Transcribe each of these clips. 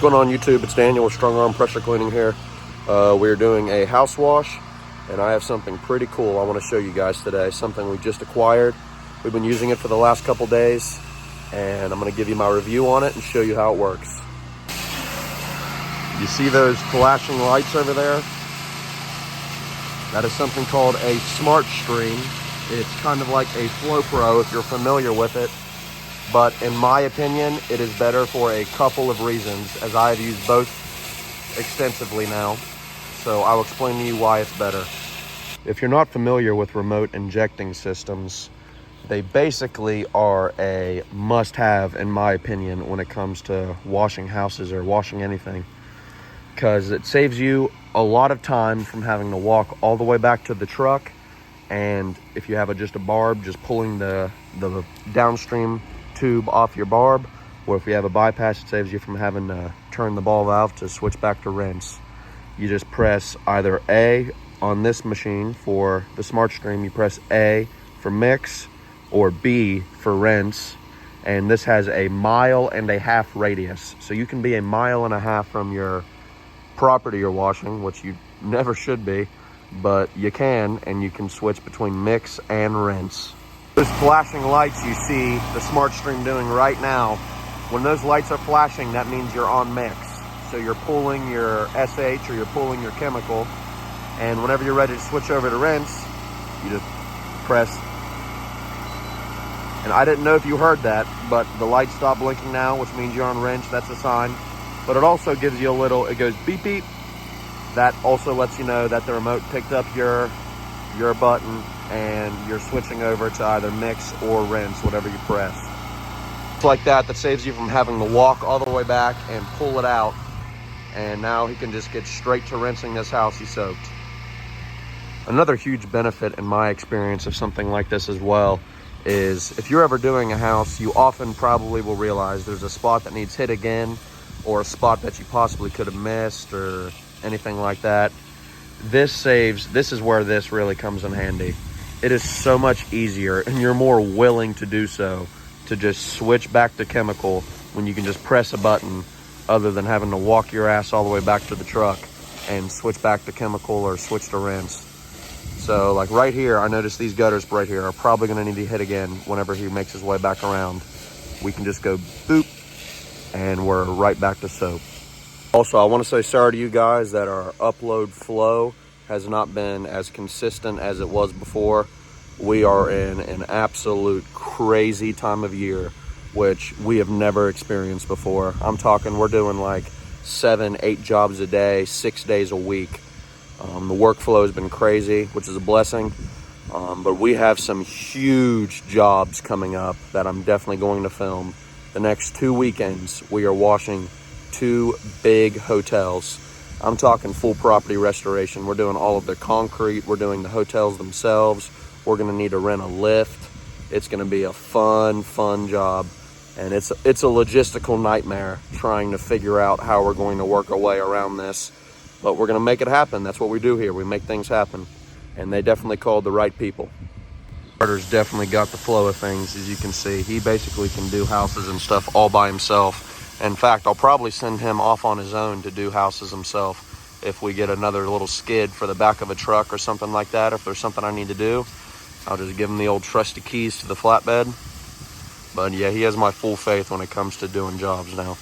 going on YouTube? It's Daniel with Strong Arm Pressure Cleaning here. We're doing a house wash, and I have something pretty cool I want to show you guys today. Something we just acquired. We've been using it for the last couple days, and I'm going to give you my review on it and show you how it works. You see those flashing lights over there? That is something called a smart stream. It's kind of like a Flow Pro if you're familiar with it. But in my opinion, it is better for a couple of reasons, as I have used both extensively now. So I'll explain to you why it's better. If you're not familiar with remote injecting systems, they basically are a must-have, in my opinion, when it comes to washing houses or washing anything. Because it saves you a lot of time from having to walk all the way back to the truck. And if you have just a barb, just pulling the downstream tube off your barb, or if you have a bypass, it saves you from having to turn the ball valve to switch back to rinse. You just press either A on this machine for the smart stream, you press A for mix, or B for rinse, and this has a 1.5 mile radius, so you can be 1.5 miles from your property you're washing, which you never should be, but you can, and you can switch between mix and rinse. Those flashing lights you see the smart stream doing right now, when those lights are flashing, that means you're on mix. So you're pulling your SH or you're pulling your chemical, and whenever you're ready to switch over to rinse, you just press. And I didn't know if you heard that, but the lights stop blinking now, which means you're on rinse. That's a sign. But it also gives you a little, it goes beep beep. That also lets you know that the remote picked up your button and you're switching over to either mix or rinse, whatever you press. It's like that saves you from having to walk all the way back and pull it out. And now he can just get straight to rinsing this house he soaked. Another huge benefit in my experience of something like this as well is if you're ever doing a house, you often probably will realize there's a spot that needs hit again, or a spot that you possibly could have missed or anything like that. This is where this really comes in handy. It is so much easier, and you're more willing to do so, to just switch back to chemical when you can just press a button, other than having to walk your ass all the way back to the truck and switch back to chemical or switch to rinse. So like right here, I noticed these gutters right here are probably gonna need to hit again whenever he makes his way back around. We can just go boop, and we're right back to soap. Also, I want to say sorry to you guys that our upload flow has not been as consistent as it was before. We are in an absolute crazy time of year, which we have never experienced before. I'm talking, we're doing like 7-8 jobs a day, 6 days a week. The workflow has been crazy, which is a blessing. But we have some huge jobs coming up that I'm definitely going to film. The next 2 weekends, we are washing 2 big hotels. I'm talking full property restoration. We're doing all of the concrete. We're doing the hotels themselves. We're gonna need to rent a lift. It's gonna be a fun job. And it's a logistical nightmare trying to figure out how we're going to work our way around this. But we're gonna make it happen. That's what we do here. We make things happen. And they definitely called the right people. Carter's definitely got the flow of things, as you can see. He basically can do houses and stuff all by himself. In fact, I'll probably send him off on his own to do houses himself if we get another little skid for the back of a truck or something like that. If there's something I need to do, I'll just give him the old trusty keys to the flatbed. But yeah, he has my full faith when it comes to doing jobs now.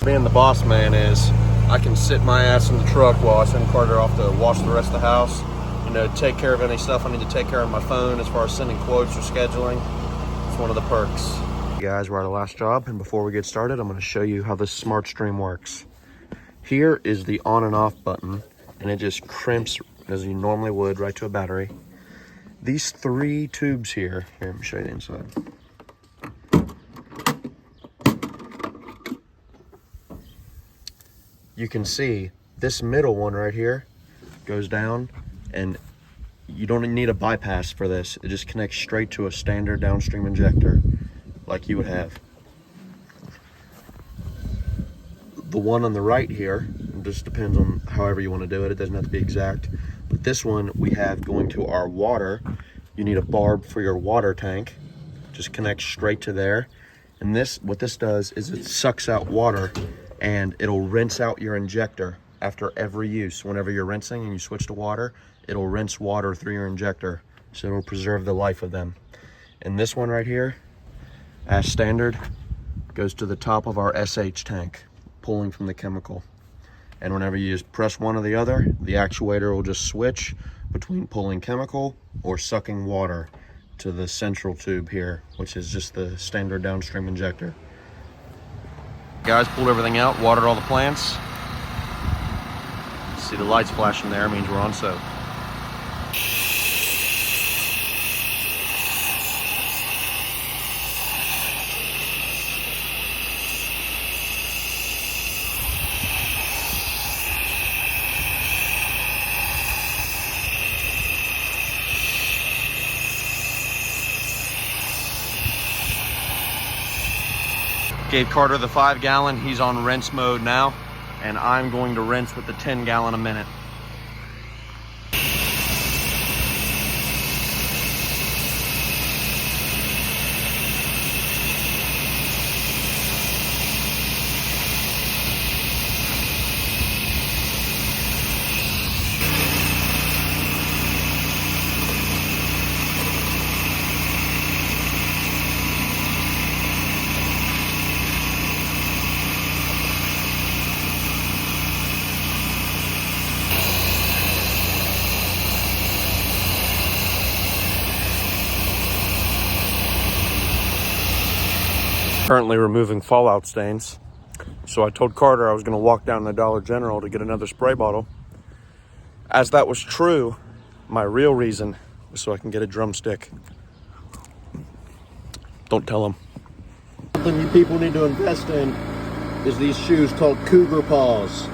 Being the boss man is, I can sit my ass in the truck while I send Carter off to wash the rest of the house. You know, take care of any stuff I need to take care of on my phone as far as sending quotes or scheduling. It's one of the perks. Guys, we're at our last job, and before we get started, I'm going to show you how this smart stream works. Here is the on and off button, and it just crimps as you normally would right to a battery. These 3 tubes here, let me show you the inside. You can see this middle one right here goes down, and you don't need a bypass for this. It just connects straight to a standard downstream injector like you would have. The one on the right here, it just depends on however you want to do it. It doesn't have to be exact. But this one we have going to our water. You need a barb for your water tank. Just connects straight to there. And this, what this does is it sucks out water and it'll rinse out your injector after every use. Whenever you're rinsing and you switch to water, it'll rinse water through your injector, so it'll preserve the life of them. And this one right here, as standard, goes to the top of our SH tank, pulling from the chemical. And whenever you just press one or the other, the actuator will just switch between pulling chemical or sucking water to the central tube here, which is just the standard downstream injector. Guys, pulled everything out, watered all the plants. See the lights flashing there, means we're on soap. Gave Carter the 5-gallon, he's on rinse mode now, and I'm going to rinse with the 10-gallon a minute. Currently removing fallout stains. So I told Carter I was going to walk down to Dollar General to get another spray bottle. As that was true, my real reason was so I can get a drumstick. Don't tell him. Something you people need to invest in is these shoes called Cougar Paws.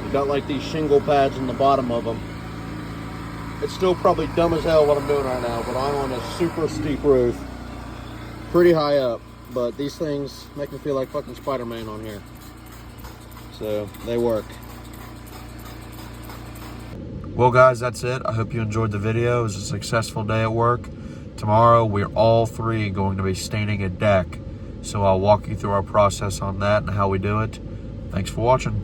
You got like these shingle pads in the bottom of them. It's still probably dumb as hell what I'm doing right now, but I'm on a super steep roof, pretty high up. But these things make me feel like fucking Spider-Man on here. So, they work. Well guys, that's it. I hope you enjoyed the video. It was a successful day at work. Tomorrow, we're all three going to be staining a deck. So I'll walk you through our process on that and how we do it. Thanks for watching.